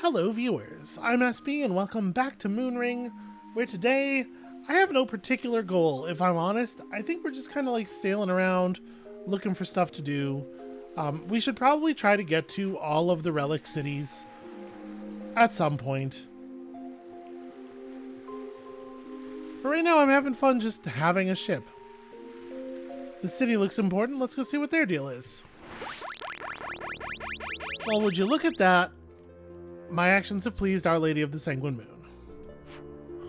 Hello viewers, I'm SB and welcome back to Moonring, where today I have no particular goal, if I'm honest. I think we're just kind of like sailing around, looking for stuff to do. We should probably try to get to all of the relic cities at some point. But right now I'm having fun just having a ship. The city looks important, let's go see what their deal is. Well, would you look at that? My actions have pleased Our Lady of the Sanguine Moon.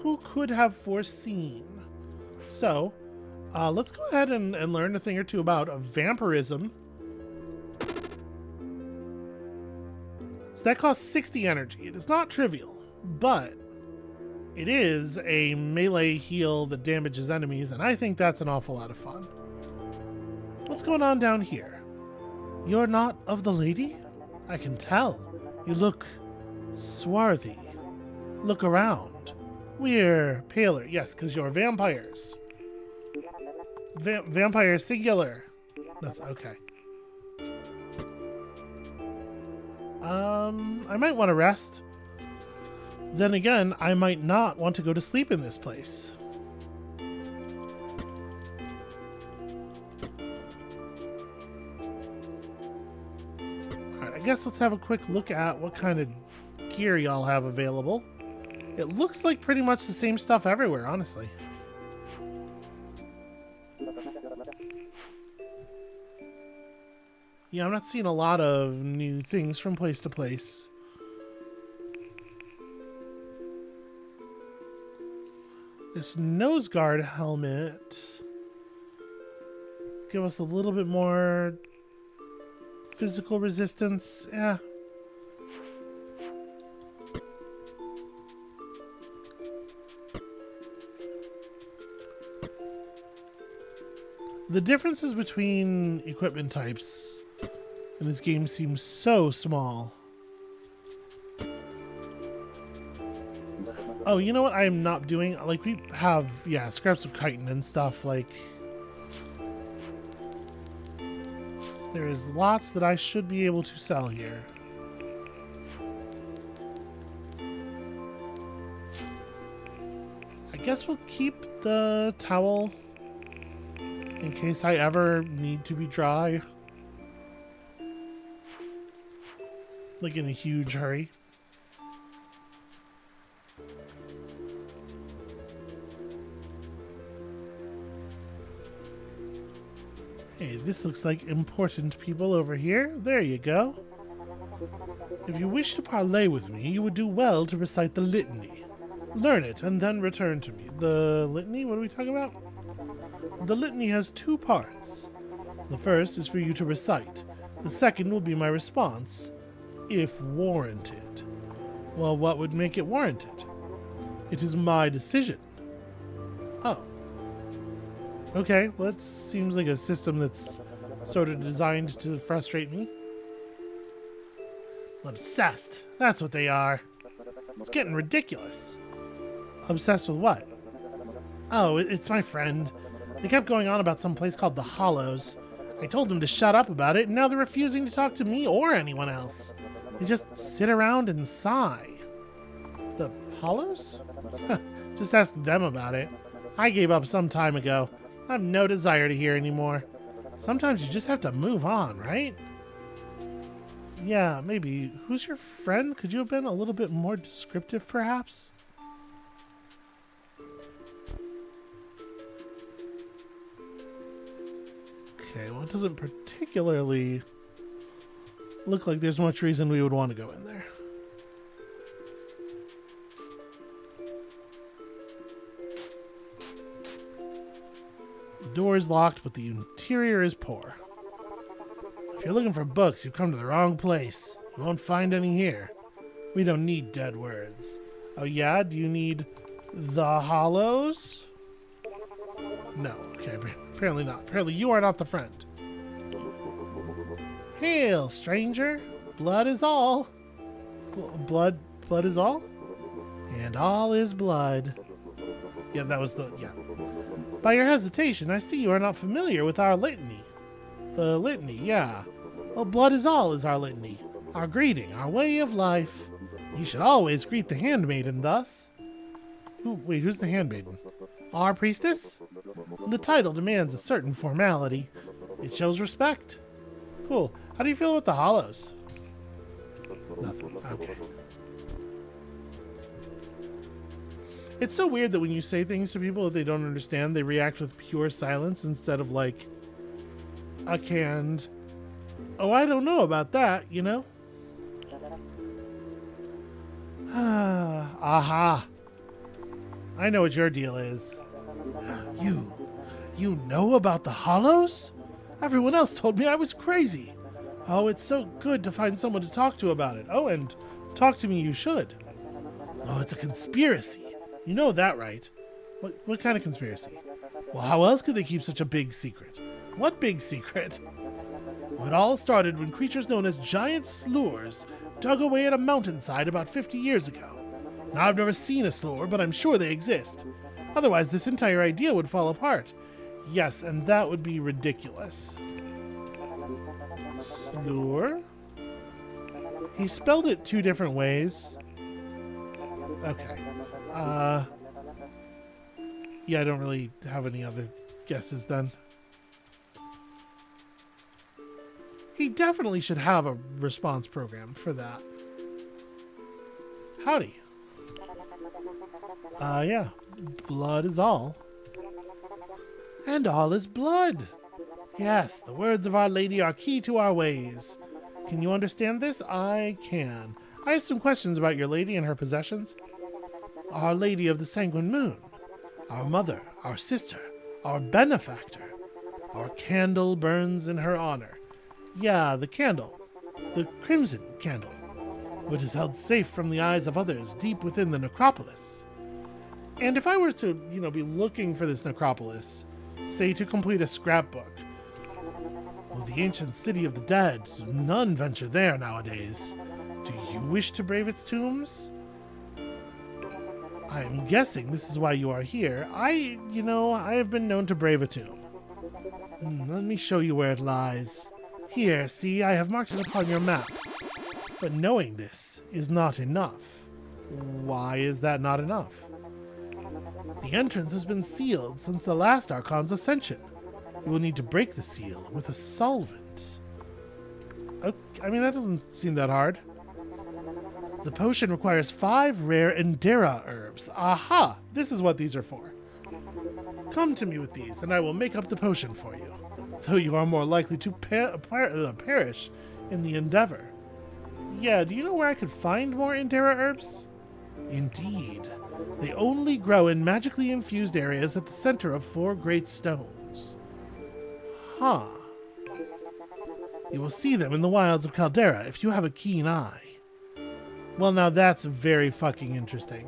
Who could have foreseen? So, let's go ahead and learn a thing or two about vampirism. So that costs 60 energy. It is not trivial, but it is a melee heal that damages enemies, and I think that's an awful lot of fun. What's going on down here? You're not of the lady? I can tell. You look swarthy. Look around. We're paler. Yes, because you're vampires. Vampire singular. That's okay. I might want to rest. Then again, I might not want to go to sleep in this place. Alright, I guess let's have a quick look at what kind of gear y'all have available. It looks like pretty much the same stuff everywhere, honestly. Yeah, I'm not seeing a lot of new things from place to place. This nose guard helmet give us a little bit more physical resistance. Yeah. The differences between equipment types in this game seem so small. Oh, you know what I'm not doing? Like, we have, yeah, scraps of chitin and stuff, like... There is lots that I should be able to sell here. I guess we'll keep the towel in case I ever need to be dry. Like in a huge hurry. Hey, this looks like important people over here. There you go. If you wish to parley with me, you would do well to recite the litany. Learn it and then return to me. The litany? What are we talking about? The litany has two parts. The first is for you to recite. The second will be my response, if warranted. Well, what would make it warranted? It is my decision. Oh. Okay, well, that seems like a system that's sort of designed to frustrate me. Obsessed. That's what they are. It's getting ridiculous. Obsessed with what? Oh, it's my friend. They kept going on about some place called the Hollows. I told them to shut up about it, and now they're refusing to talk to me or anyone else. They just sit around and sigh. The Hollows? Just ask them about it. I gave up some time ago. I have no desire to hear anymore. Sometimes you just have to move on, right? Yeah, maybe. Who's your friend? Could you have been a little bit more descriptive, perhaps? Okay, well, it doesn't particularly look like there's much reason we would want to go in there. The door is locked, but the interior is poor. If you're looking for books, you've come to the wrong place. You won't find any here. We don't need dead words. Oh yeah? Do you need the Hollows? No. Okay, apparently not. Apparently you are not the friend. Hail, stranger. Blood is all. Blood is all? And all is blood. Yeah, that was the... yeah. By your hesitation, I see you are not familiar with our litany. The litany, yeah. Well, blood is all is our litany. Our greeting, our way of life. You should always greet the handmaiden thus. Wait, who's the handmaiden? Our priestess? The title demands a certain formality. It shows respect. Cool. How do you feel about the hollows? Nothing. Okay. It's so weird that when you say things to people that they don't understand, they react with pure silence instead of like a canned, oh, I don't know about that, you know? Aha. I know what your deal is. You know about the hollows? Everyone else told me I was crazy. Oh, it's so good to find someone to talk to about it. Oh, and talk to me you should. Oh, it's a conspiracy. You know that, right? What kind of conspiracy? Well, how else could they keep such a big secret? What big secret? Well, it all started when creatures known as giant slurs dug away at a mountainside about 50 years ago. Now, I've never seen a slur, but I'm sure they exist. Otherwise, this entire idea would fall apart. Yes, and that would be ridiculous. Slur? He spelled it two different ways. Okay. Yeah, I don't really have any other guesses then. He definitely should have a response program for that. Howdy. Yeah. Blood is all. And all is blood. Yes, the words of Our Lady are key to our ways. Can you understand this? I can. I have some questions about your lady and her possessions. Our Lady of the Sanguine Moon. Our mother, our sister, our benefactor. Our candle burns in her honor. Yeah, the candle. The crimson candle. Which is held safe from the eyes of others deep within the necropolis. And if I were to, be looking for this necropolis, say to complete a scrapbook, well, the ancient city of the dead, none venture there nowadays. Do you wish to brave its tombs? I'm guessing this is why you are here. I have been known to brave a tomb. Let me show you where it lies. Here, see, I have marked it upon your map. But knowing this is not enough. Why is that not enough? The entrance has been sealed since the last Archon's ascension. You will need to break the seal with a solvent. Okay, that doesn't seem that hard. The potion requires 5 rare Endera herbs. Aha! This is what these are for. Come to me with these, and I will make up the potion for you. Though you are more likely to perish in the endeavor. Yeah, do you know where I could find more Endera herbs? Indeed. They only grow in magically infused areas at the center of 4 great stones. Huh. You will see them in the wilds of Caldera if you have a keen eye. Well, now that's very fucking interesting.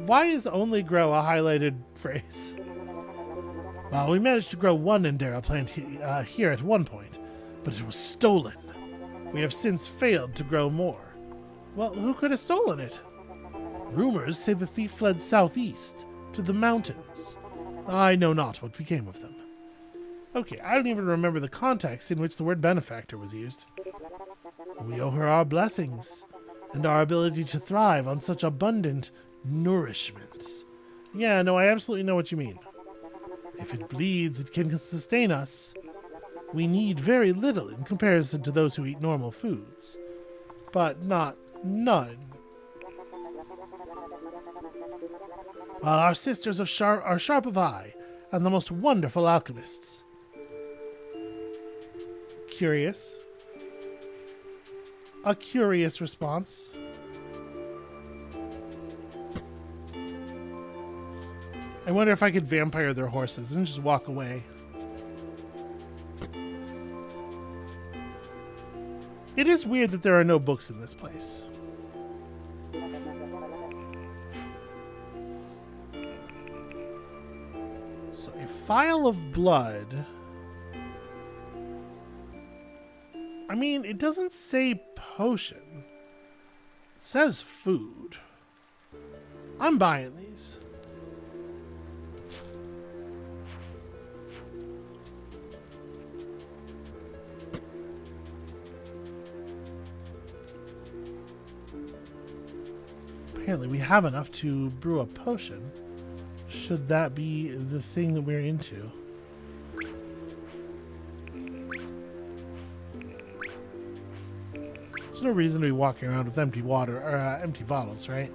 Why is only grow a highlighted phrase? Well, we managed to grow 1 Endera plant here at one point, but it was stolen. We have since failed to grow more. Well, who could have stolen it? Rumors say the thief fled southeast, to the mountains. I know not what became of them. Okay, I don't even remember the context in which the word benefactor was used. We owe her our blessings, and our ability to thrive on such abundant nourishment. Yeah, no, I absolutely know what you mean. If it bleeds, it can sustain us. We need very little in comparison to those who eat normal foods. But not none. While our sisters are sharp of eye, and the most wonderful alchemists. Curious. A curious response. I wonder if I could vampire their horses and just walk away. It is weird that there are no books in this place. So, a phial of blood. It doesn't say potion. It says food. I'm buying these. Apparently we have enough to brew a potion. Should that be the thing that we're into? There's no reason to be walking around with empty water or empty bottles, right?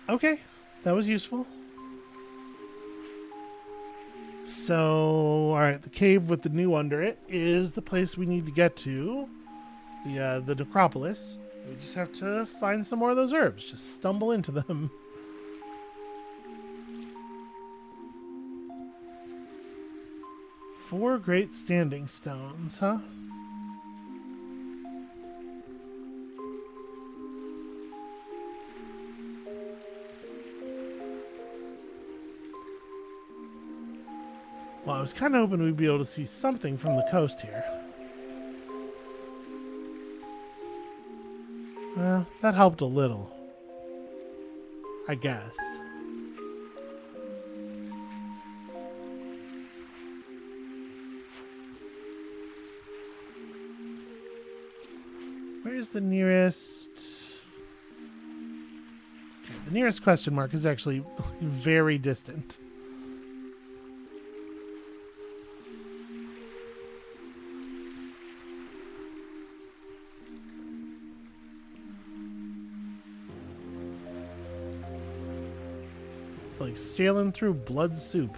Okay, that was useful. So, alright, the cave with the new under it is the place we need to get to. The necropolis. We just have to find some more of those herbs. Just stumble into them. Four great standing stones, huh? Well, I was kind of hoping we'd be able to see something from the coast here. Well, that helped a little. I guess. Where's the nearest... Okay, the nearest question mark is actually very distant. It's like sailing through blood soup.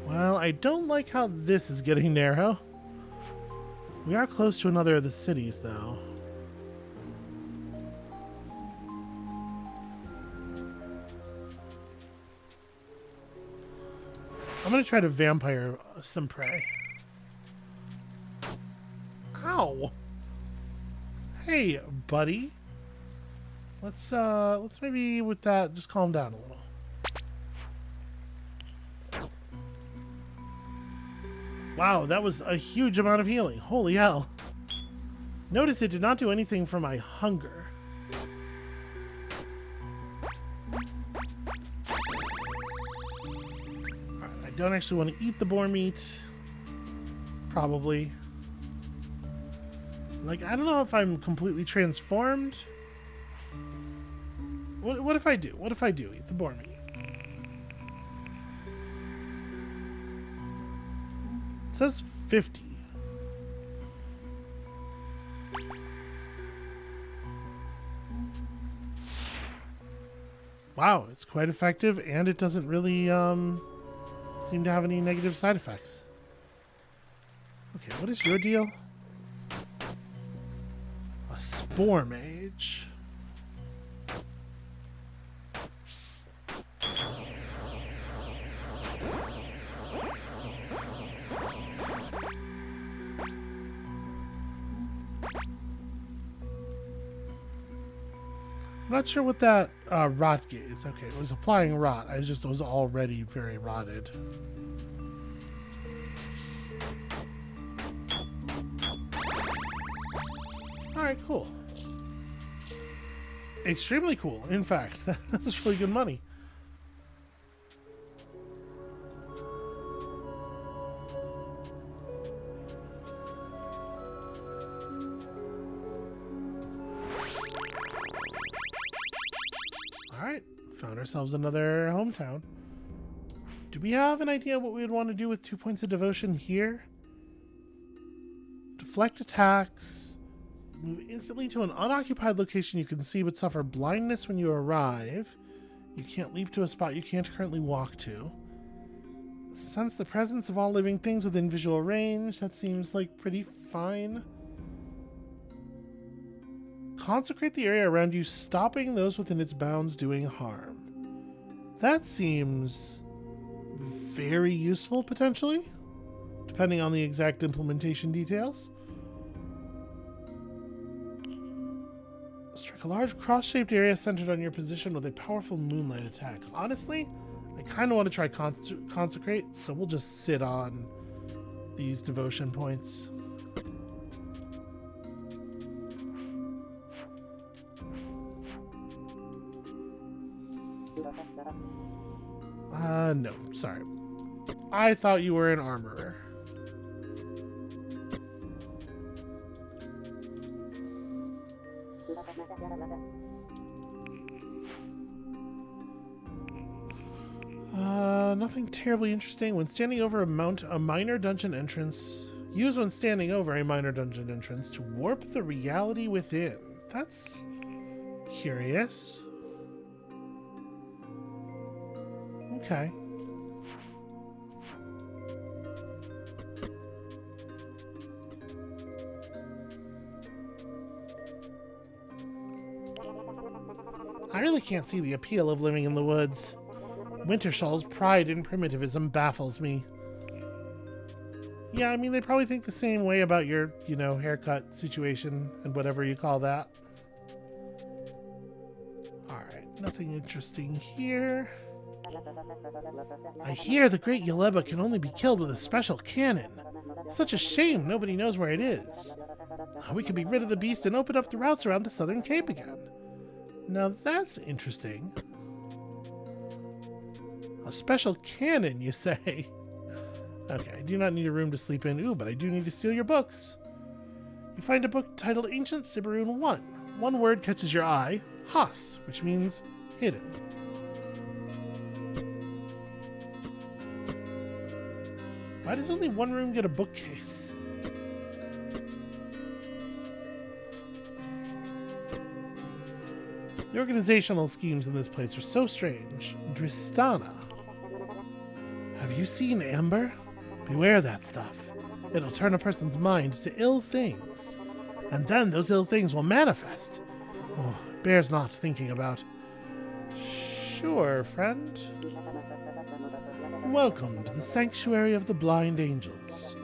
Well, I don't like how this is getting narrow. We are close to another of the cities, though. I'm gonna try to vampire some prey. Ow! Hey, buddy. Let's maybe with that just calm down a little. Wow, that was a huge amount of healing. Holy hell. Notice it did not do anything for my hunger. Alright, I don't actually want to eat the boar meat. Probably. Like, I don't know if I'm completely transformed. What if I do? What if I do eat the boar meat? It says 50. Wow, it's quite effective, and it doesn't really seem to have any negative side effects. Okay, what is your deal? A spore mage. I'm not sure what that rot gaze. Okay, it was applying rot. I just was already very rotted. Alright, cool. Extremely cool, in fact. That's really good money. Alright, found ourselves another hometown. Do we have an idea what we would want to do with 2 points of devotion here? Deflect attacks. Move instantly to an unoccupied location you can see but suffer blindness when you arrive. You can't leap to a spot you can't currently walk to. Sense the presence of all living things within visual range. That seems like pretty fine. Consecrate the area around you, stopping those within its bounds doing harm. That seems very useful, potentially, depending on the exact implementation details. Strike a large cross-shaped area centered on your position with a powerful moonlight attack. Honestly, I kind of want to try consecrate, so we'll just sit on these devotion points. No, sorry. I thought you were an armorer. Nothing terribly interesting. When standing over a minor dungeon entrance, use when standing over a minor dungeon entrance to warp the reality within. That's curious. Okay. I really can't see the appeal of living in the woods. Wintershall's pride in primitivism baffles me. Yeah, I mean, they probably think the same way about your, haircut situation and whatever you call that. Alright, nothing interesting here. I hear the Great Yeleba can only be killed with a special cannon. Such a shame nobody knows where it is. We could be rid of the beast and open up the routes around the Southern Cape again. Now that's interesting. A special cannon, you say? Okay, I do not need a room to sleep in. Ooh, but I do need to steal your books. You find a book titled Ancient Siberoon 1. One word catches your eye, Has, which means hidden. Why does only one room get a bookcase? The organizational schemes in this place are so strange. Dristana. Have you seen amber? Beware that stuff. It'll turn a person's mind to ill things. And then those ill things will manifest. Oh, it bears not thinking about. Sure, friend. Welcome to the Sanctuary of the Blind Angels.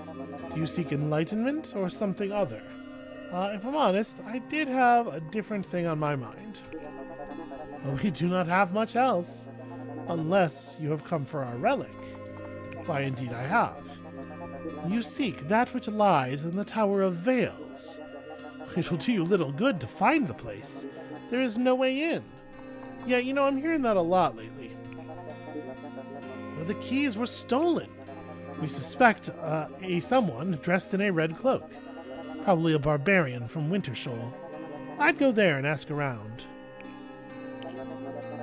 Do you seek enlightenment or something other? If I'm honest, I did have a different thing on my mind. We do not have much else. Unless you have come for our relic. Why, indeed I have. You seek that which lies in the Tower of Veils. It will do you little good to find the place. There is no way in. Yeah, I'm hearing that a lot lately. The keys were stolen. We suspect someone dressed in a red cloak. Probably a barbarian from Wintershall. I'd go there and ask around.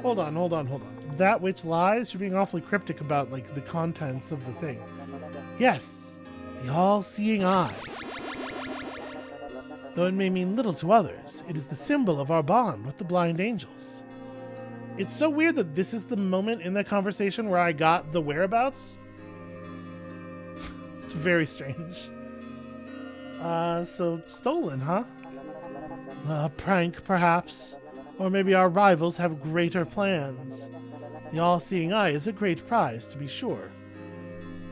Hold on. That which lies? You're being awfully cryptic about, the contents of the thing. Yes, the all-seeing eye. Though it may mean little to others, it is the symbol of our bond with the blind angels. It's so weird that this is the moment in the conversation where I got the whereabouts. It's very strange. So stolen, huh? A prank, perhaps. Or maybe our rivals have greater plans. The all-seeing eye is a great prize, to be sure.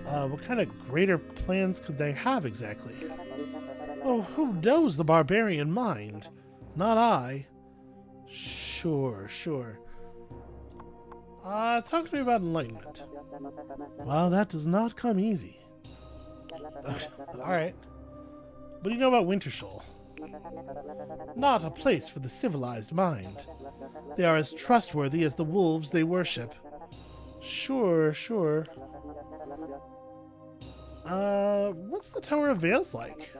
What kind of greater plans could they have exactly? Oh, who knows the barbarian mind? Not I. Sure. Talk to me about enlightenment. Well, that does not come easy. Alright. What do you know about Wintershall? Not a place for the civilized mind. They are as trustworthy as the wolves they worship. Sure. What's the Tower of Veils like?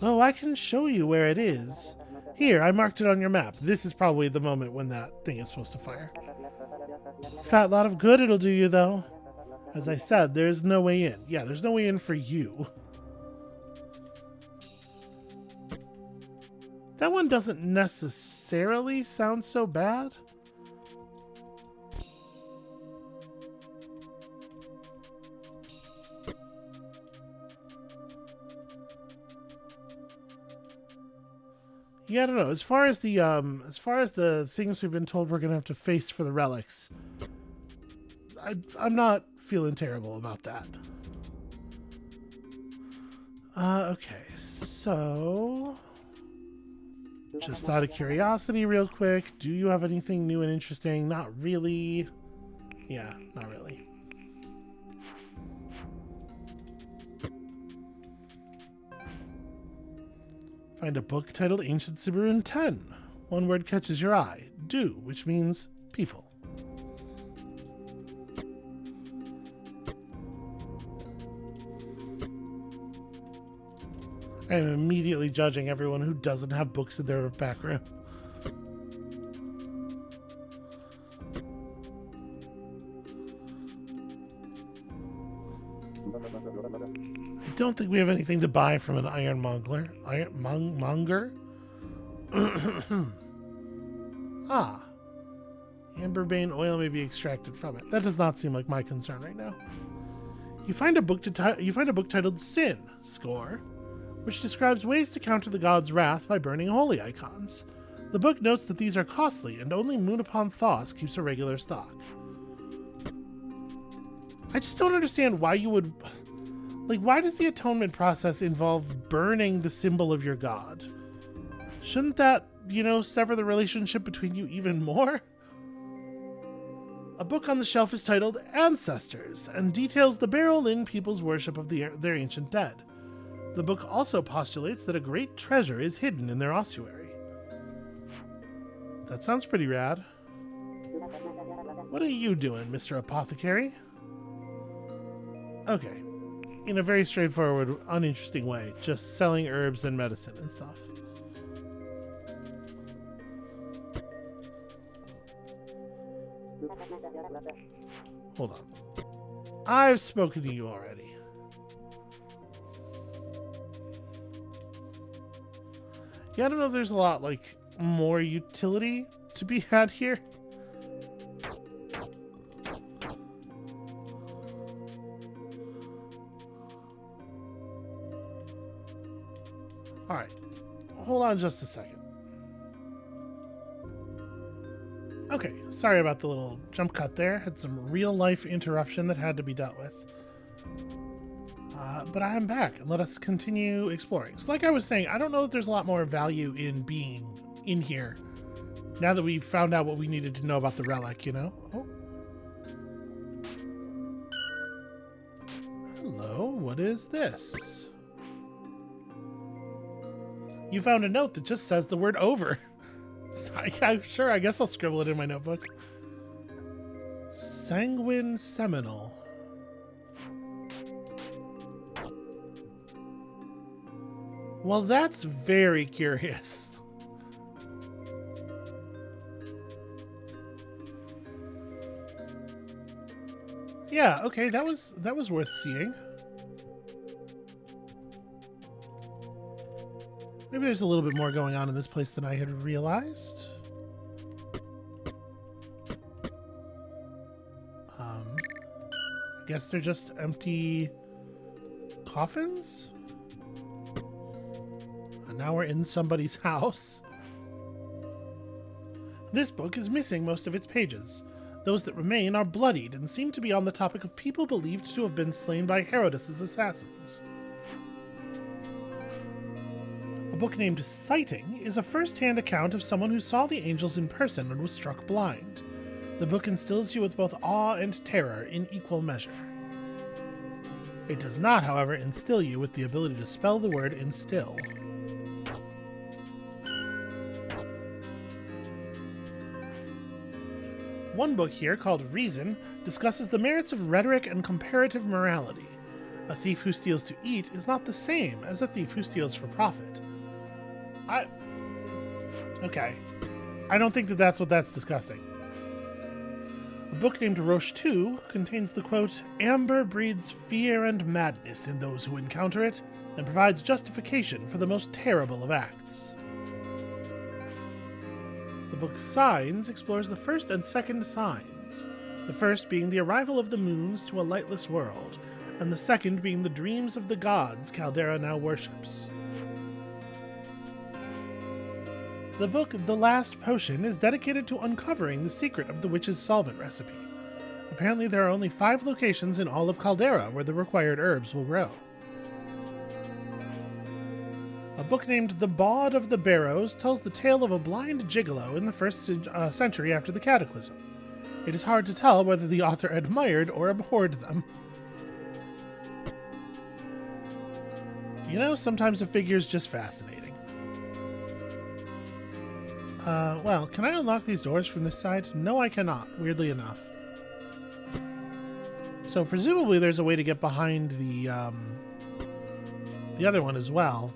Oh, I can show you where it is. Here, I marked it on your map. This is probably the moment when that thing is supposed to fire. Fat lot of good it'll do you, though. As I said, there's no way in. Yeah, there's no way in for you. That one doesn't necessarily sound so bad. Yeah, I don't know. As far as the things we've been told we're gonna have to face for the relics, I'm not feeling terrible about that. Okay, so just out of curiosity, real quick, do you have anything new and interesting? Not really. Yeah, not really. Find a book titled Ancient Siberoon 10. One word catches your eye. Do, which means people. I am immediately judging everyone who doesn't have books in their back room. I don't think we have anything to buy from an ironmonger. Monger? Ah. Amberbane oil may be extracted from it. That does not seem like my concern right now. You find a book titled Sin, Score, which describes ways to counter the god's wrath by burning holy icons. The book notes that these are costly, and only Moon Upon Thos keeps a regular stock. I just don't understand why you would... Like, why does the atonement process involve burning the symbol of your god? Shouldn't that, sever the relationship between you even more? A book on the shelf is titled Ancestors and details the Barrel-in people's worship of their ancient dead. The book also postulates that a great treasure is hidden in their ossuary. That sounds pretty rad. What are you doing, Mr. Apothecary? Okay. In a very straightforward, uninteresting way. Just selling herbs and medicine and stuff. Hold on. I've spoken to you already. Yeah, I don't know if there's a lot, more utility to be had here. Alright. Hold on just a second. Okay, sorry about the little jump cut there. Had some real-life interruption that had to be dealt with. But I am back, and let us continue exploring. So like I was saying, I don't know if there's a lot more value in being in here, now that we've found out what we needed to know about the relic, Oh. Hello, what is this? You found a note that just says the word over. Sure, I guess I'll scribble it in my notebook. Sanguine Seminal. Well, that's very curious. Yeah, okay, that was worth seeing. Maybe there's a little bit more going on in this place than I had realized. I guess they're just empty coffins? And now we're in somebody's house. This book is missing most of its pages. Those that remain are bloodied and seem to be on the topic of people believed to have been slain by Herodus' assassins. A book named Sighting is a first-hand account of someone who saw the angels in person and was struck blind. The book instills you with both awe and terror in equal measure. It does not, however, instill you with the ability to spell the word instill. One book here, called Reason, discusses the merits of rhetoric and comparative morality. A thief who steals to eat is not the same as a thief who steals for profit. Okay. I don't think that that's what that's discussing. A book named Roche 2 contains the quote, "Amber breeds fear and madness in those who encounter it, and provides justification for the most terrible of acts." The book Signs explores the first and second signs, the first being the arrival of the moons to a lightless world, and the second being the dreams of the gods Caldera now worships. The book The Last Potion is dedicated to uncovering the secret of the witch's solvent recipe. Apparently there are only 5 locations in all of Caldera where the required herbs will grow. A book named The Bawd of the Barrows tells the tale of a blind gigolo in the 1st century after the Cataclysm. It is hard to tell whether the author admired or abhorred them. Sometimes a figure's just fascinating. Well, can I unlock these doors from this side? No, I cannot, weirdly enough. So presumably there's a way to get behind the other one as well.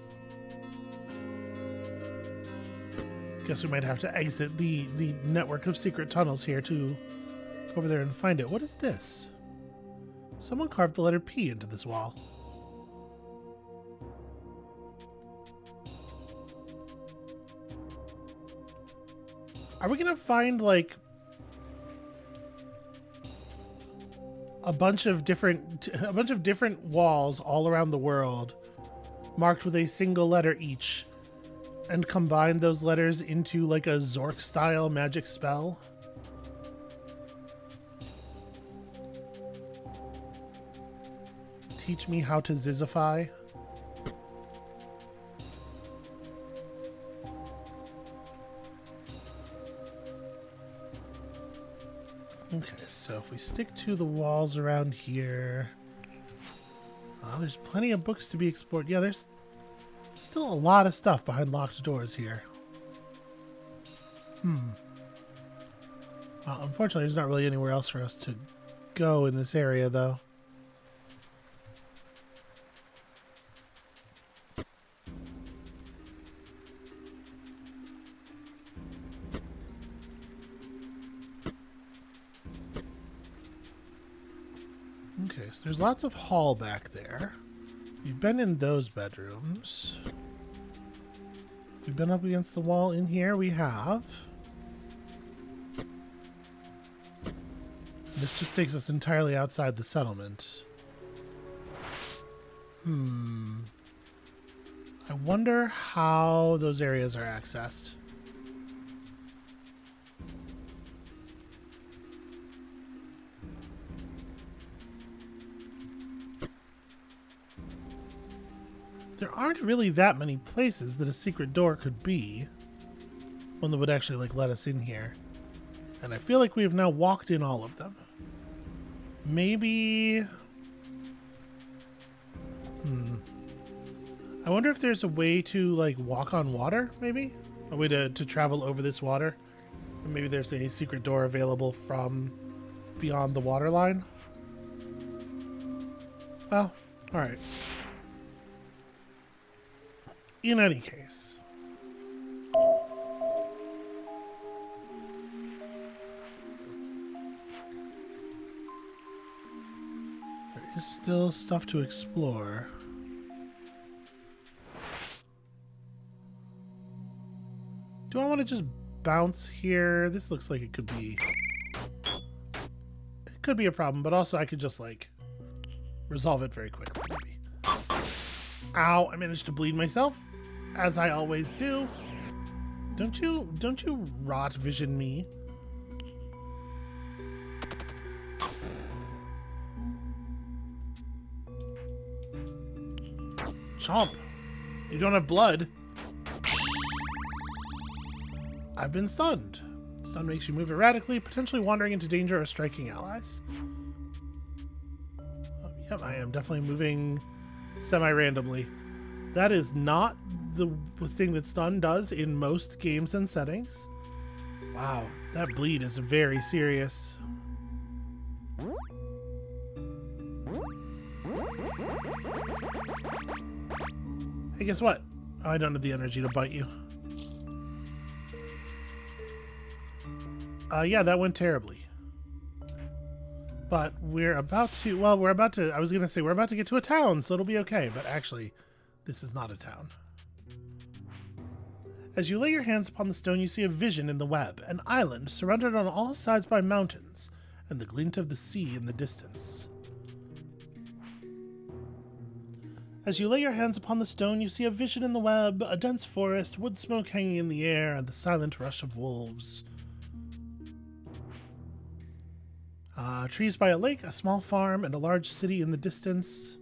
Guess we might have to exit the network of secret tunnels here to go over there and find it. What is this? Someone carved the letter P into this wall. Are we gonna find like a bunch of different walls all around the world marked with a single letter each and combine those letters into like a Zork style magic spell? Teach me how to zizify. Okay, so if we stick to the walls around here, there's plenty of books to be explored. Yeah, there's still a lot of stuff behind locked doors here. Well, unfortunately, there's not really anywhere else for us to go in this area, though. Okay, so there's lots of hall back there. We've been in those bedrooms. We've been up against the wall in here. We have. This just takes us entirely outside the settlement. I wonder how those areas are accessed. There aren't really that many places that a secret door could be. One that would actually like let us in here. And I feel like we have now walked in all of them. Maybe... I wonder if there's a way to like walk on water, maybe? A way to travel over this water. Or maybe there's a secret door available from beyond the water line. Oh, alright. In any case. There is still stuff to explore. Do I want to just bounce here? This looks like it could be... It could be a problem, but also I could just, like, resolve it very quickly, maybe. Ow, I managed to bleed myself. As I always do. Don't you rot vision me. Chomp. You don't have blood. I've been stunned. Stun makes you move erratically, potentially wandering into danger or striking allies. Oh, yep, I am definitely moving semi-randomly. That is not the thing that stun does in most games and settings. Wow, that bleed is very serious. Hey, guess what? Oh, I don't have the energy to bite you. Yeah, that went terribly. But we're about to, well, I was going to say we're about to get to a town, so it'll be okay. But actually, this is not a town. As you lay your hands upon the stone, you see a vision in the web, an island surrounded on all sides by mountains, and the glint of the sea in the distance. As you lay your hands upon the stone, you see a vision in the web, a dense forest, wood smoke hanging in the air, and the silent rush of wolves. Trees by a lake, a small farm, and a large city in the distance.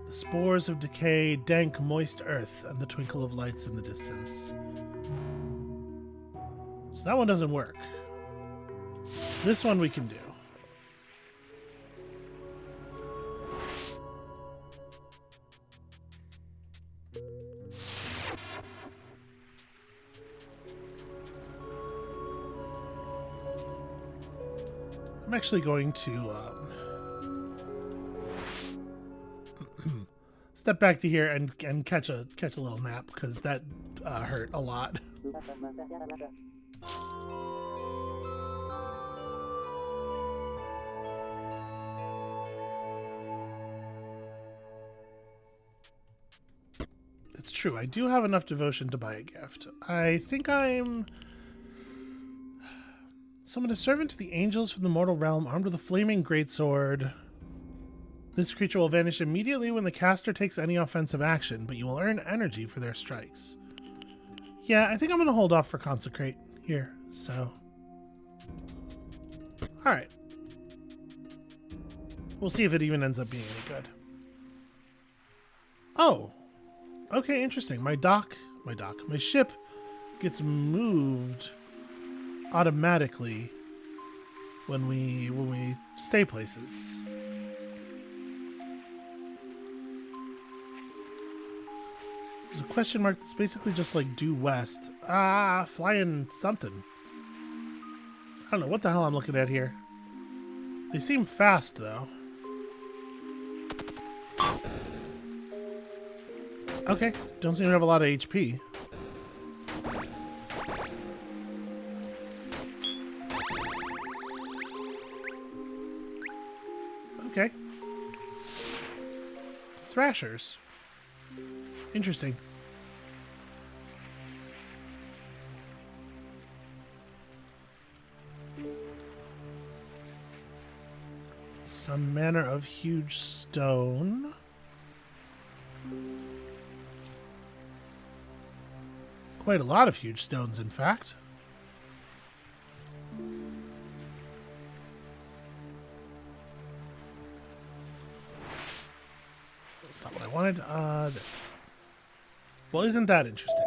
The spores of decay, dank, moist earth, and the twinkle of lights in the distance. So that one doesn't work. This one we can do. I'm actually going to step back to here and catch a little nap because that hurt a lot. It's true. I do have enough devotion to buy a gift. I think I'm... Summon a servant to the angels from the mortal realm armed with a flaming greatsword. This creature will vanish immediately when the caster takes any offensive action, but you will earn energy for their strikes. Yeah, I think I'm going to hold off for Consecrate here, so... Alright. We'll see if it even ends up being any good. Oh! Okay, interesting. My ship gets moved automatically when we stay places. There's a question mark that's basically just like due west. Flying something. I don't know what the hell I'm looking at here. They seem fast though. Okay, don't seem to have a lot of HP. Okay. Thrashers. Interesting. Some manner of huge stone. Quite a lot of huge stones, in fact. That's not what I wanted. This. Well, isn't that interesting?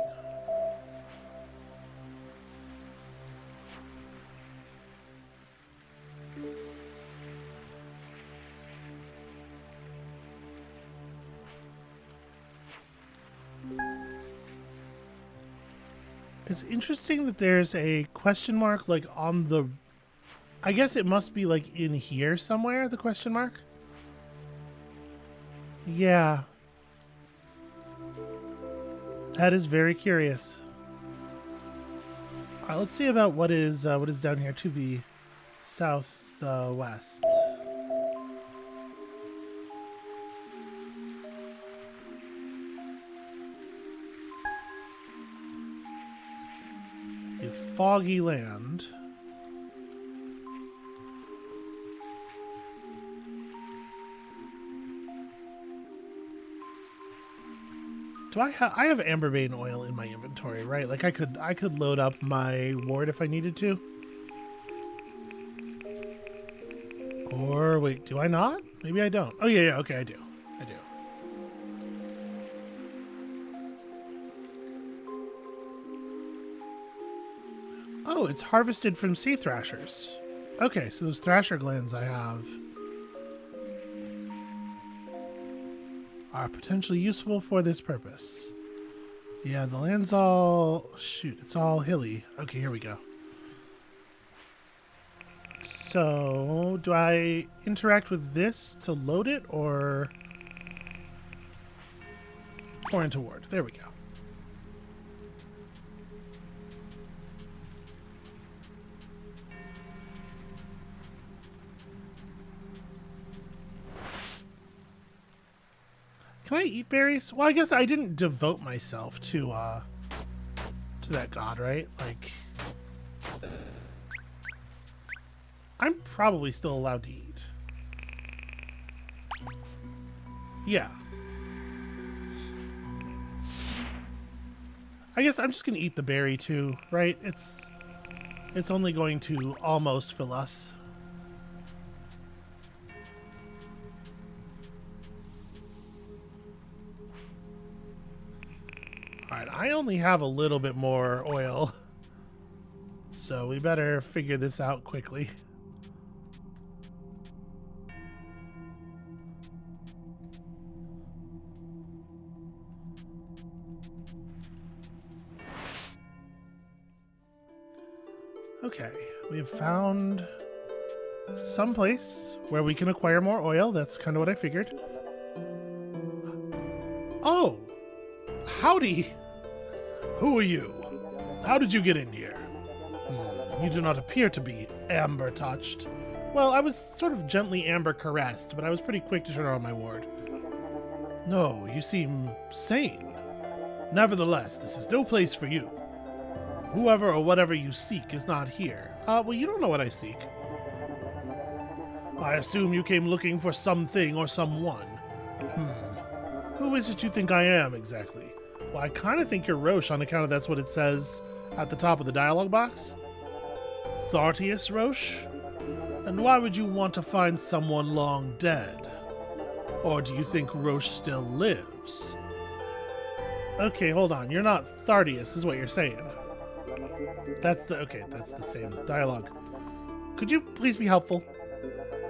It's interesting that there's a question mark like on the... I guess it must be like in here somewhere, the question mark. Yeah. That is very curious. Alright, let's see about what is down here to the southwest. A foggy land. Do I have amberbane oil in my inventory, right? Like I could load up my ward if I needed to. Or wait, do I not? Maybe I don't. Oh yeah, okay, I do. I do. Oh, it's harvested from sea thrashers. Okay, so those thrasher glands I have are potentially useful for this purpose. Yeah, the land's all... Shoot, it's all hilly. Okay, here we go. So, do I interact with this to load it, or pour into ward? There we go. Can I eat berries? Well, I guess I didn't devote myself to that god, right? Like, I'm probably still allowed to eat. Yeah. I guess I'm just gonna eat the berry too, right? It's only going to almost fill us. Alright, I only have a little bit more oil, so we better figure this out quickly. Okay, we have found some place where we can acquire more oil. That's kind of what I figured. Oh, howdy. Who are you? How did you get in here? You do not appear to be amber-touched. Well, I was sort of gently amber-caressed, but I was pretty quick to turn on my ward. No, you seem sane. Nevertheless, this is no place for you. Whoever or whatever you seek is not here. Well, you don't know what I seek. I assume you came looking for something or someone. Who is it you think I am, exactly? Well, I kind of think you're Roche on account of that's what it says at the top of the dialogue box. Thartius Roche? And why would you want to find someone long dead? Or do you think Roche still lives? Okay, hold on. You're not Thartius, is what you're saying. That's the same dialogue. Could you please be helpful?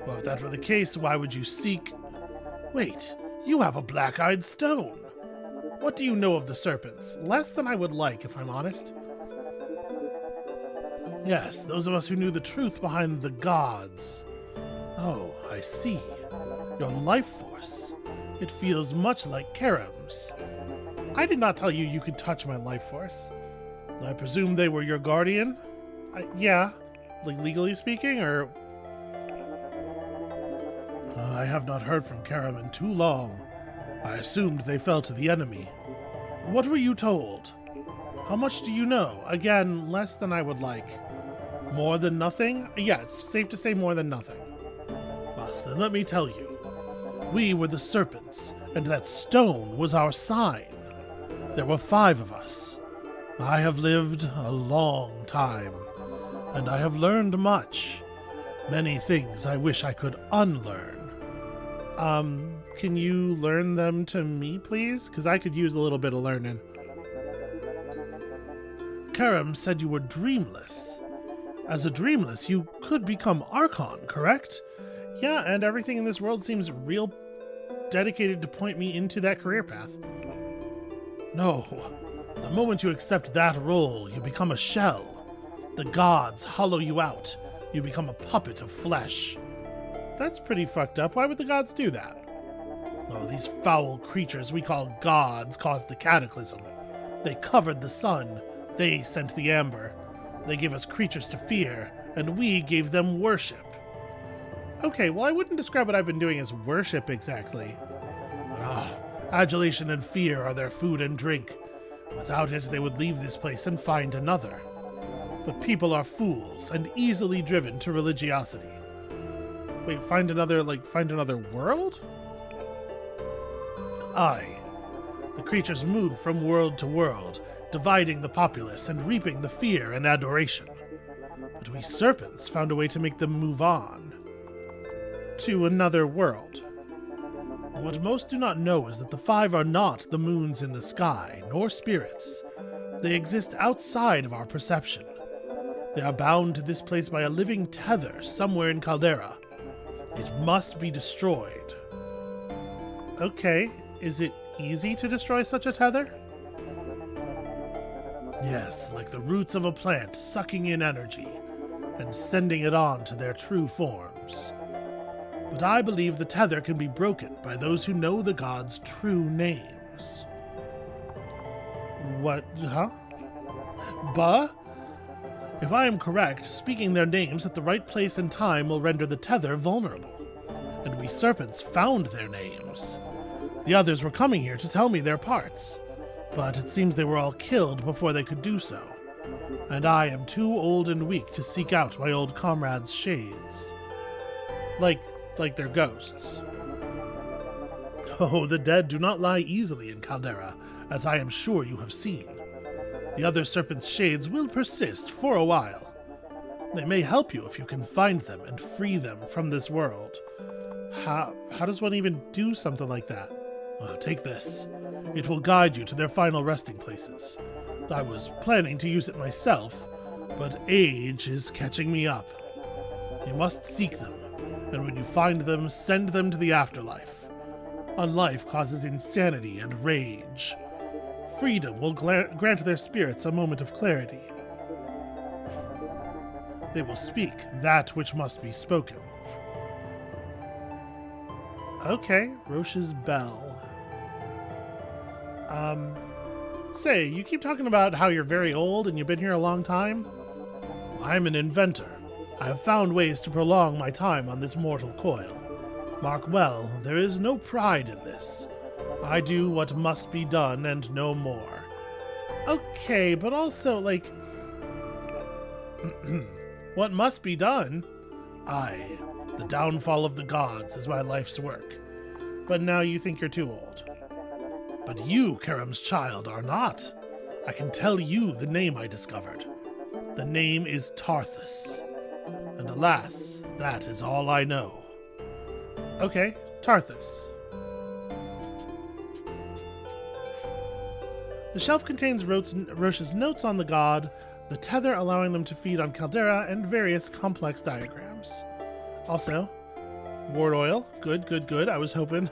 Well, if that were the case, why would you seek... Wait, you have a black-eyed stone. What do you know of the serpents? Less than I would like, if I'm honest. Yes, those of us who knew the truth behind the gods. Oh, I see. Your life force. It feels much like Karam's. I did not tell you you could touch my life force. I presume they were your guardian? Yeah. Like, legally speaking, or... I have not heard from Karam in too long. I assumed they fell to the enemy. What were you told? How much do you know? Again, less than I would like. More than nothing? Yeah, it's safe to say more than nothing. Well, then let me tell you. We were the Serpents, and that stone was our sign. There were 5 of us. I have lived a long time, and I have learned much. Many things I wish I could unlearn. Can you learn them to me, please? Because I could use a little bit of learning. Karam said you were dreamless. As a dreamless, you could become Archon, correct? Yeah, and everything in this world seems real dedicated to point me into that career path. No. The moment you accept that role, you become a shell. The gods hollow you out. You become a puppet of flesh. That's pretty fucked up. Why would the gods do that? Oh, these foul creatures we call gods caused the cataclysm. They covered the sun. They sent the amber. They gave us creatures to fear, and we gave them worship. Okay, well, I wouldn't describe what I've been doing as worship exactly. Adulation and fear are their food and drink. Without it, they would leave this place and find another. But people are fools and easily driven to religiosity. Wait, find another world? Aye. The creatures move from world to world, dividing the populace and reaping the fear and adoration. But we serpents found a way to make them move on. To another world. What most do not know is that the 5 are not the moons in the sky, nor spirits. They exist outside of our perception. They are bound to this place by a living tether somewhere in Caldera. It must be destroyed. Okay, is it easy to destroy such a tether? Yes, like the roots of a plant sucking in energy and sending it on to their true forms. But I believe the tether can be broken by those who know the gods' true names. What, huh? If I am correct, speaking their names at the right place and time will render the tether vulnerable. And we serpents found their names. The others were coming here to tell me their parts, but it seems they were all killed before they could do so. And I am too old and weak to seek out my old comrades' shades. Like they're ghosts. Oh, the dead do not lie easily in Caldera, as I am sure you have seen. The other serpents' shades will persist for a while. They may help you if you can find them and free them from this world. How does one even do something like that? Well, take this. It will guide you to their final resting places. I was planning to use it myself, but age is catching me up. You must seek them, and when you find them, send them to the afterlife. Unlife causes insanity and rage. Freedom will grant their spirits a moment of clarity. They will speak that which must be spoken. Okay, Roche's bell. Say, you keep talking about how you're very old and you've been here a long time? I'm an inventor. I have found ways to prolong my time on this mortal coil. Mark well, there is no pride in this. I do what must be done and no more. Okay, but also, like... what must be done? Aye, the downfall of the gods is my life's work. But now you think you're too old. But you, Karam's child, are not. I can tell you the name I discovered. The name is Tarthus. And alas, that is all I know. Okay, Tarthus. The shelf contains Roche's notes on the god, the tether allowing them to feed on Caldera, and various complex diagrams. Also, ward oil. Good, good, good. I was hoping.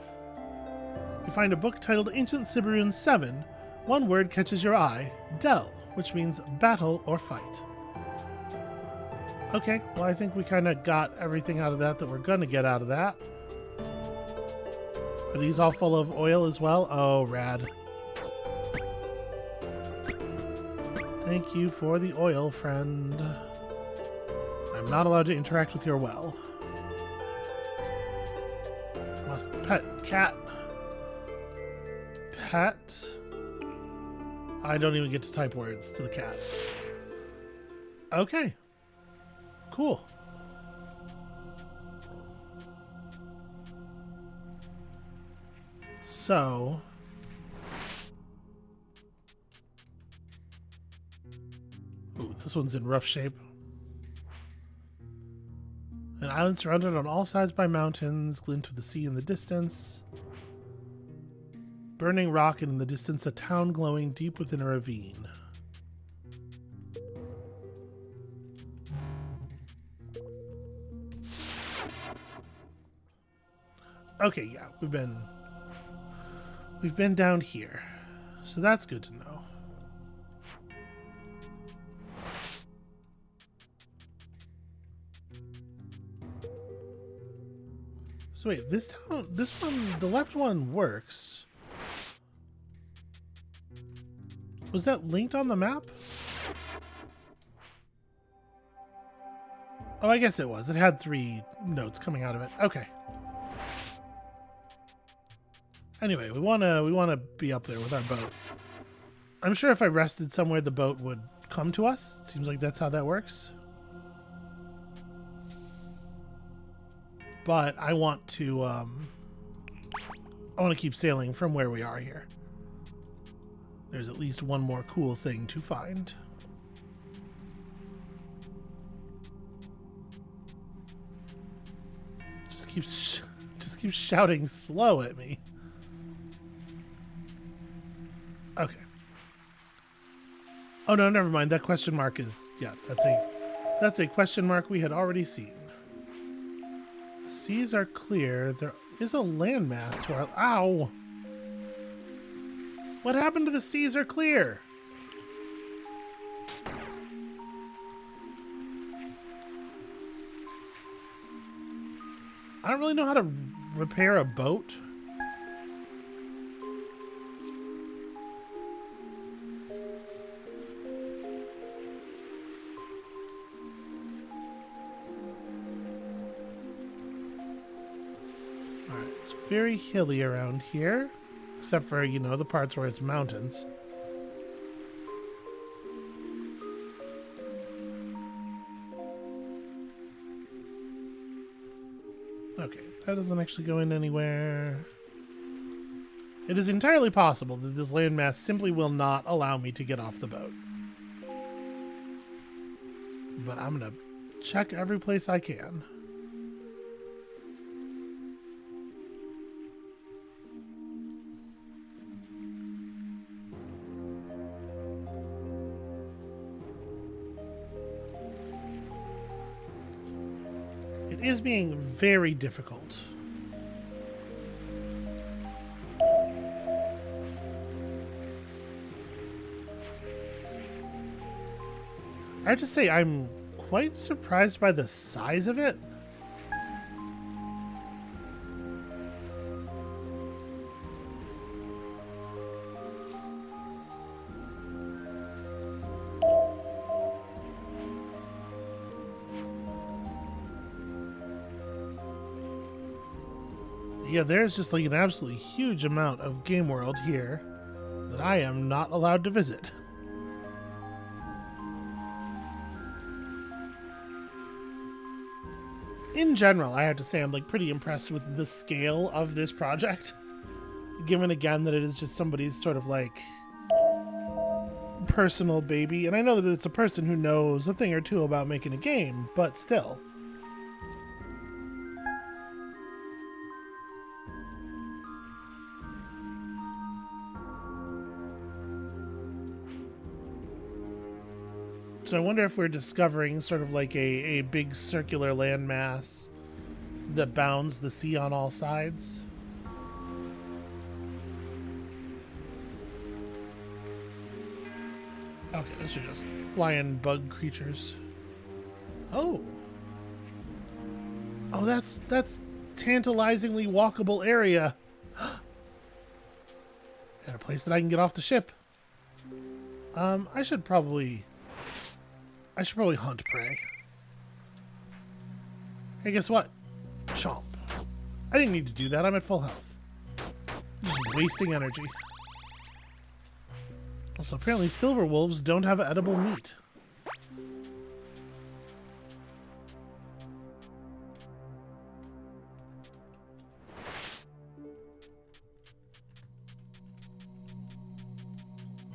You find a book titled Ancient Siberun 7. One word catches your eye, Del, which means battle or fight. Okay, well I think we kind of got everything out of that we're going to get out of that. Are these all full of oil as well? Oh, rad. Thank you for the oil, friend. I'm not allowed to interact with your well. Must pet cat. Pet. I don't even get to type words to the cat. Okay. Cool. So... ooh, this one's in rough shape. An island surrounded on all sides by mountains, glint of the sea in the distance. Burning rock, and in the distance a town glowing deep within a ravine. Okay, yeah, we've been down here. So that's good to know. So wait, this one, the left one works. Was that linked on the map? Oh, I guess it was. It had 3 notes coming out of it. Okay. Anyway, we wanna be up there with our boat. I'm sure if I rested somewhere, the boat would come to us. Seems like that's how that works. But I want to keep sailing from where we are here. There's at least one more cool thing to find. Just keeps shouting slow at me. Okay. Oh no, never mind. That question mark is, yeah, that's a question mark we had already seen. The seas are clear. There is a landmass to our... Ow! What happened to the seas are clear? I don't really know how to repair a boat. Alright, it's very hilly around here. Except for, you know, the parts where it's mountains. Okay, that doesn't actually go in anywhere. It is entirely possible that this landmass simply will not allow me to get off the boat. But I'm gonna check every place I can. It is being very difficult. I have to say, I'm quite surprised by the size of it. Yeah, there's just like an absolutely huge amount of game world here that I am not allowed to visit. In general, I have to say I'm like pretty impressed with the scale of this project, given again that it is just somebody's sort of like personal baby. And I know that it's a person who knows a thing or two about making a game, but still. So I wonder if we're discovering sort of like a big circular landmass that bounds the sea on all sides. Okay, those are just flying bug creatures. Oh. Oh, that's tantalizingly walkable area. And a place that I can get off the ship. I should probably hunt prey. Hey, guess what? Chomp. I didn't need to do that. I'm at full health. Just wasting energy. Also, apparently silver wolves don't have edible meat.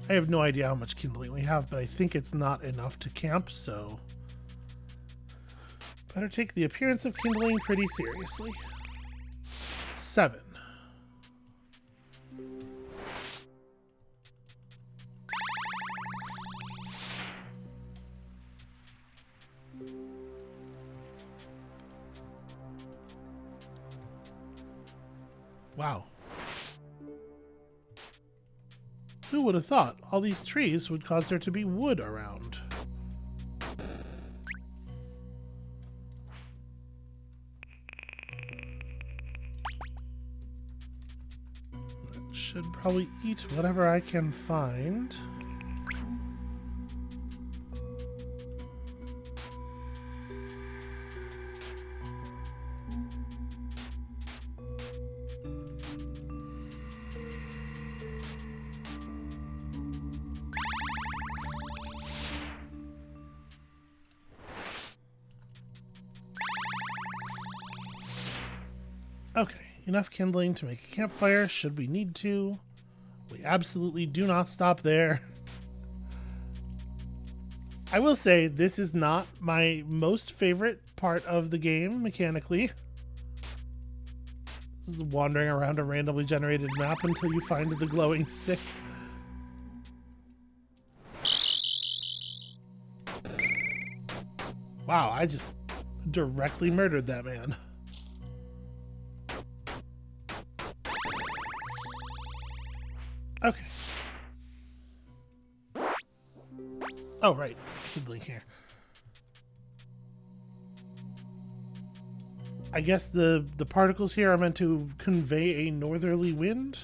I have no idea how much kindling we have, but I think it's not enough to camp, so better take the appearance of kindling pretty seriously. 7. Wow. Who would have thought all these trees would cause there to be wood around? Should probably eat whatever I can find. Okay, enough kindling to make a campfire should we need to. We absolutely do not stop there. I will say this is not my most favorite part of the game mechanically. This is wandering around a randomly generated map until you find the glowing stick. Wow, I just directly murdered that man. Okay. Oh, right. Kindling here. I guess the particles here are meant to convey a northerly wind?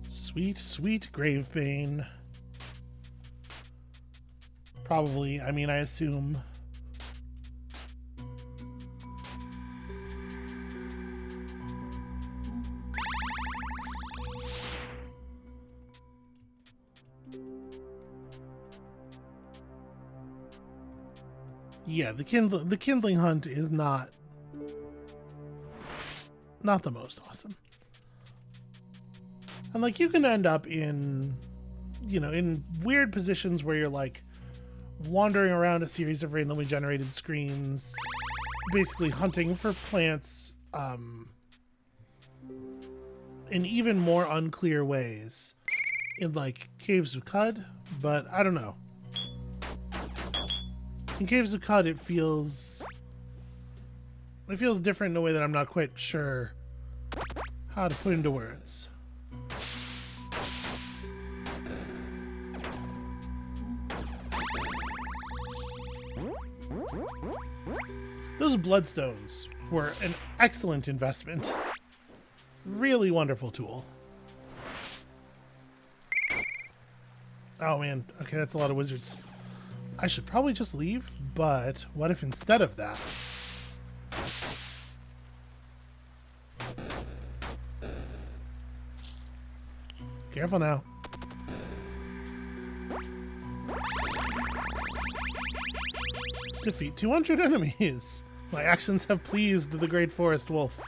Sweet, sweet Gravebane. Probably, I mean, I assume. Yeah, the kindling hunt is not the most awesome. And like you can end up in, you know, in weird positions where you're like wandering around a series of randomly generated screens, basically hunting for plants in even more unclear ways in like Caves of Cud, but I don't know. In Caves of Cud, it feels different in a way that I'm not quite sure how to put into words. Those bloodstones were an excellent investment. Really wonderful tool. Oh man, okay, that's a lot of wizards. I should probably just leave, but what if instead of that... Careful now. Defeat 200 enemies. My actions have pleased the Great Forest Wolf.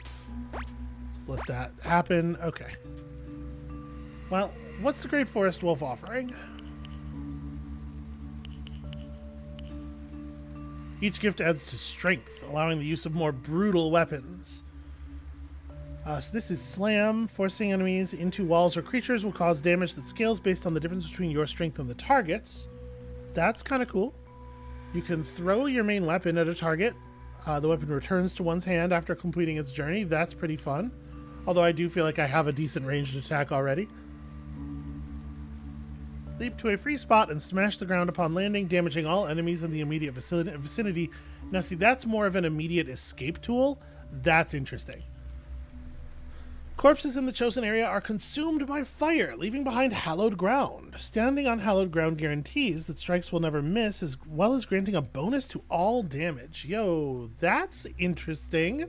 Let's let that happen. Okay. Well, what's the Great Forest Wolf offering? Each gift adds to strength, allowing the use of more brutal weapons. So this is Slam. Forcing enemies into walls or creatures will cause damage that scales based on the difference between your strength and the target's. That's kind of cool. You can throw your main weapon at a target. The weapon returns to one's hand after completing its journey. That's pretty fun. Although I do feel like I have a decent ranged attack already. Leap to a free spot and smash the ground upon landing, damaging all enemies in the immediate vicinity. Now see, that's more of an immediate escape tool. That's interesting. Corpses in the chosen area are consumed by fire, leaving behind hallowed ground. Standing on hallowed ground guarantees that strikes will never miss, as well as granting a bonus to all damage. Yo, that's interesting.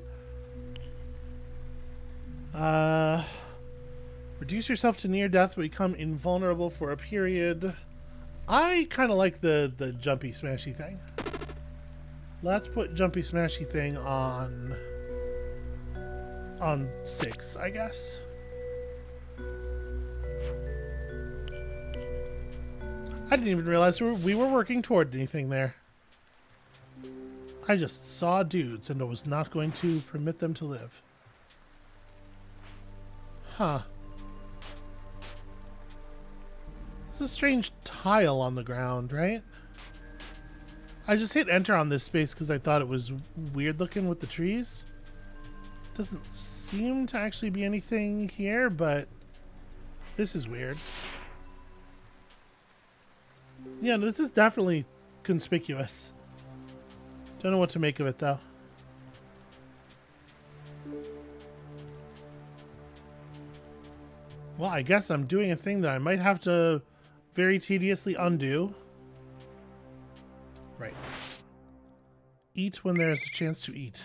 Reduce yourself to near death, but become invulnerable for a period. I kind of like the jumpy smashy thing. Let's put jumpy smashy thing on 6, I guess. I didn't even realize we were working toward anything there. I just saw dudes and I was not going to permit them to live. Huh. There's a strange tile on the ground, right? I just hit enter on this space because I thought it was weird looking with the trees. Doesn't seem to actually be anything here, but this is weird. Yeah, no, this is definitely conspicuous. Don't know what to make of it, though. Well, I guess I'm doing a thing that I might have to very tediously undo. Right. Eat when there's a chance to eat.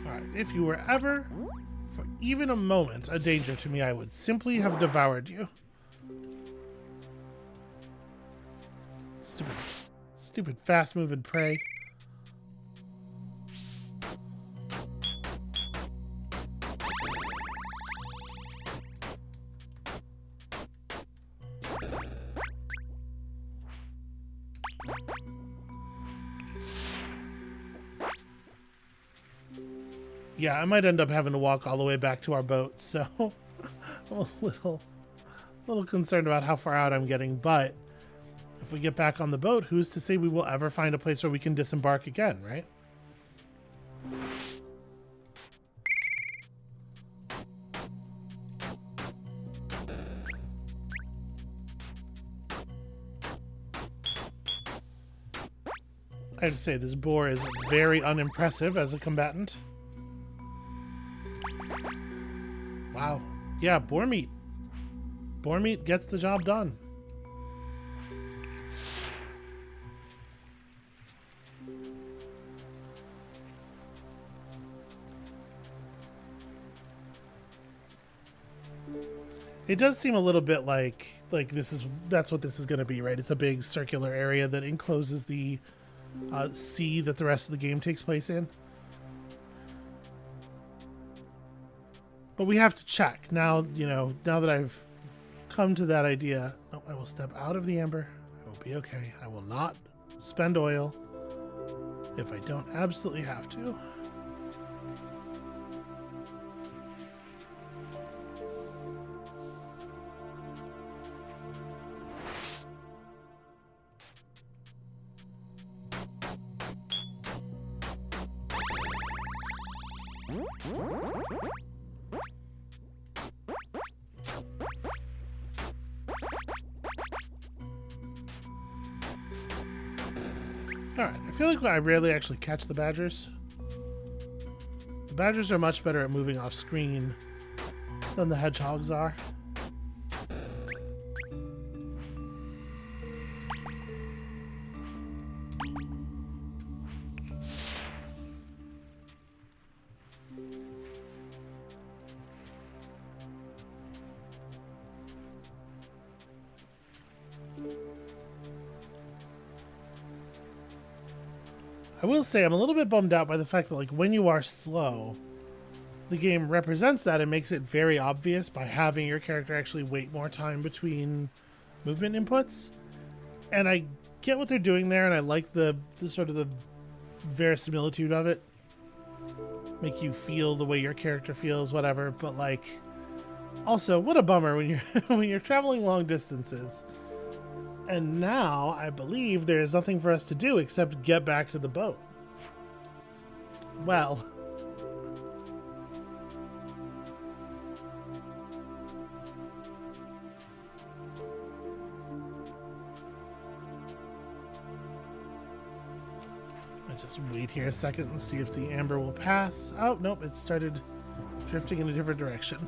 Alright, if you were ever, for even a moment, a danger to me, I would simply have devoured you. Stupid fast-moving prey. Yeah, I might end up having to walk all the way back to our boat, so I'm a little concerned about how far out I'm getting, but if we get back on the boat, who's to say we will ever find a place where we can disembark again, right? I have to say, this boar is very unimpressive as a combatant. Wow. Yeah, boar meat. Boar meat gets the job done. It does seem a little bit like that's what this is going to be, right? It's a big circular area that encloses the sea that the rest of the game takes place in. But we have to check. Now, you know, now that I've come to that idea, oh, I will step out of the amber. I will be okay. I will not spend oil if I don't absolutely have to. Alright, I feel like I rarely actually catch the badgers. The badgers are much better at moving off screen than the hedgehogs are. I will say I'm a little bit bummed out by the fact that, like, when you are slow, the game represents that and makes it very obvious by having your character actually wait more time between movement inputs. And I get what they're doing there, and I like the sort of the verisimilitude of it. Make you feel the way your character feels, whatever. But, like, also, what a bummer when you're when you're traveling long distances. And now, I believe there is nothing for us to do except get back to the boat. Well. I'll just wait here a second and see if the amber will pass. Oh, nope, it started drifting in a different direction.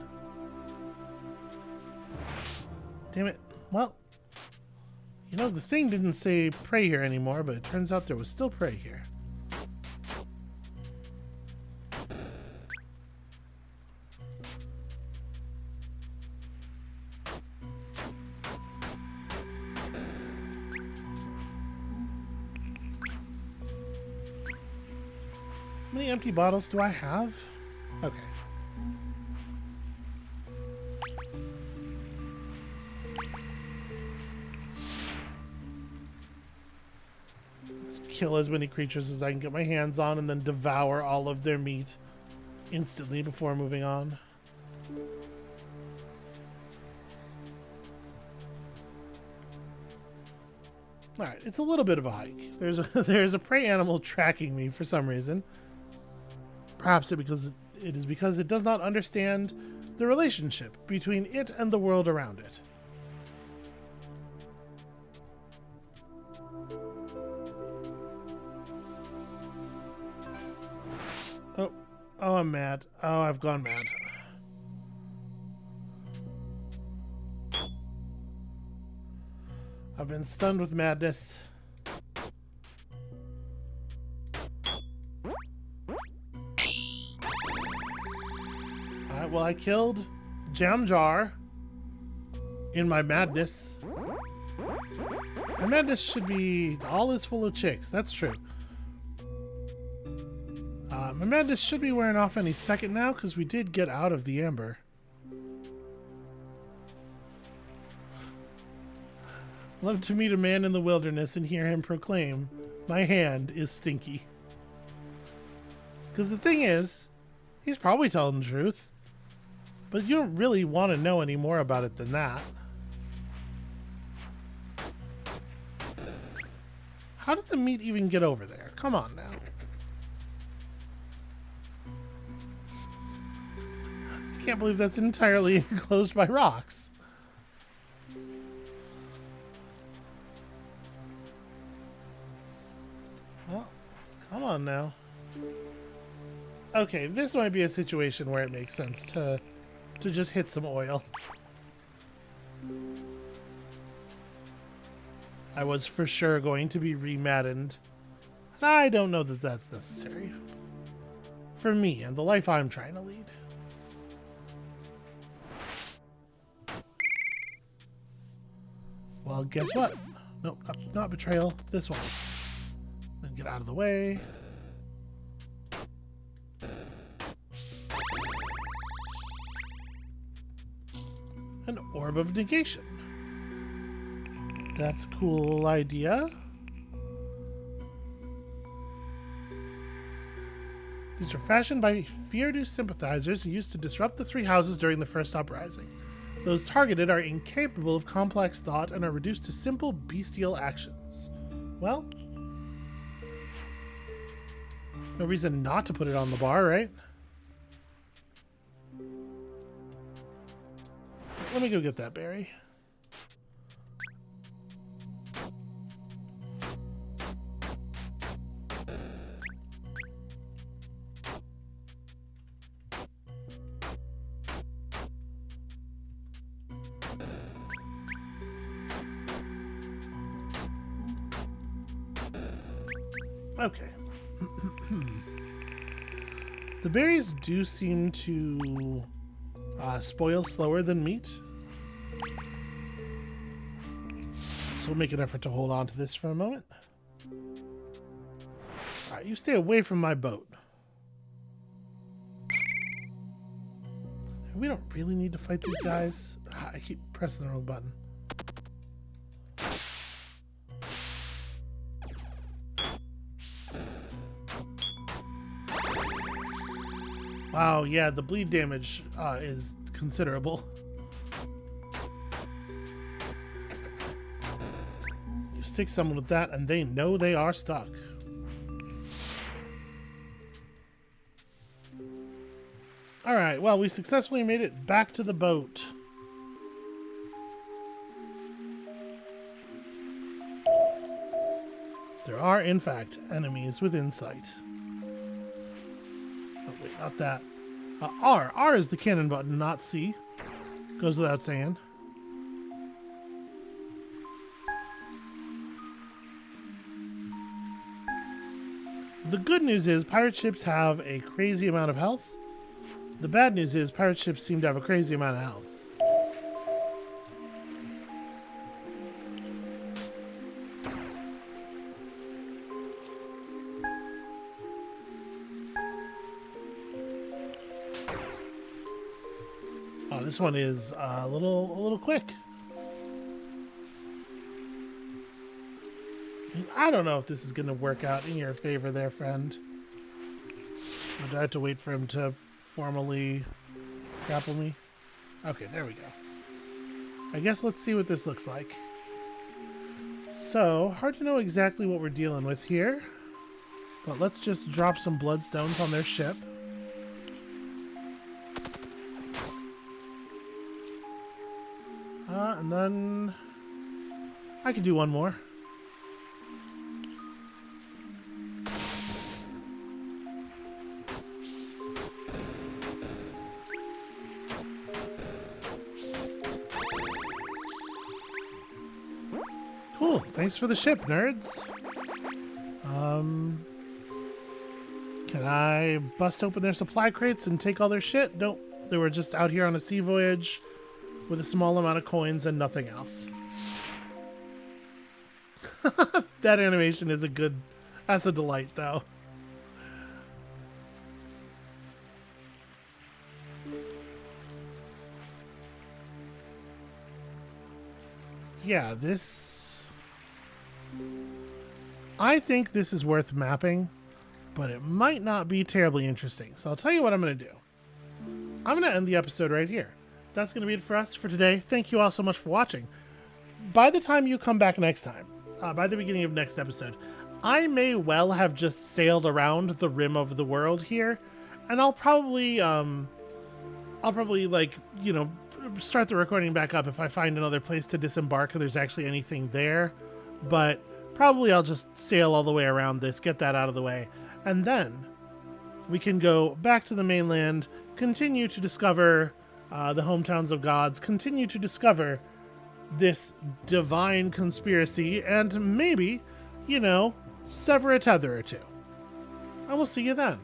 Damn it. Well. You know, the thing didn't say prey here anymore, but it turns out there was still prey here. How many empty bottles do I have? Okay. Kill as many creatures as I can get my hands on and then devour all of their meat instantly before moving on. Alright, it's a little bit of a hike. There's a prey animal tracking me for some reason. Perhaps it is because it does not understand the relationship between it and the world around it. Oh, I'm mad. Oh, I've gone mad. I've been stunned with madness. Alright, well, I killed Jam Jar in my madness. My madness should be all is full of chicks. That's true. My madness should be wearing off any second now, because we did get out of the amber. Love to meet a man in the wilderness and hear him proclaim, "My hand is stinky." Because the thing is, he's probably telling the truth. But you don't really want to know any more about it than that. How did the meat even get over there? Come on now. I can't believe that's entirely enclosed by rocks. Well, come on now. Okay, this might be a situation where it makes sense to just hit some oil. I was for sure going to be remaddened. And I don't know that that's necessary. For me and the life I'm trying to lead. Well, guess what? Nope, not betrayal. This one. Then get out of the way. An orb of negation. That's a cool idea. These are fashioned by Feardu sympathizers who used to disrupt the three houses during the first uprising. Those targeted are incapable of complex thought and are reduced to simple bestial actions. Well, no reason not to put it on the bar, right? Let me go get that berry. Okay. The berries do seem to spoil slower than meat. So we'll make an effort to hold on to this for a moment. Alright, you stay away from my boat. We don't really need to fight these guys. I keep pressing the wrong button. Wow, yeah, the bleed damage is considerable. You stick someone with that and they know they are stuck. Alright, well, we successfully made it back to the boat. There are, in fact, enemies within sight. Oh, wait, not that. R. R is the cannon button, not C. Goes without saying. The good news is pirate ships have a crazy amount of health. The bad news is pirate ships seem to have a crazy amount of health. Oh, this one is a little quick. I don't know if this is going to work out in your favor there, friend. Or do I have to wait for him to formally grapple me? Okay, there we go. I guess let's see what this looks like. So, hard to know exactly what we're dealing with here. But let's just drop some bloodstones on their ship. And then I could do one more. Cool. Thanks for the ship, nerds. Can I bust open their supply crates and take all their shit? Nope. They were just out here on a sea voyage with a small amount of coins and nothing else. That animation is that's a delight, though. Yeah, I think this is worth mapping, but it might not be terribly interesting. So I'll tell you what I'm going to do. I'm going to end the episode right here. That's going to be it for us for today. Thank you all so much for watching. By the time you come back next time, by the beginning of next episode, I may well have just sailed around the rim of the world here, and I'll probably like, you know, start the recording back up if I find another place to disembark or there's actually anything there. But probably I'll just sail all the way around this, get that out of the way, and then we can go back to the mainland, continue to discover the hometowns of gods, continue to discover this divine conspiracy, and maybe, you know, sever a tether or two. And we'll see you then.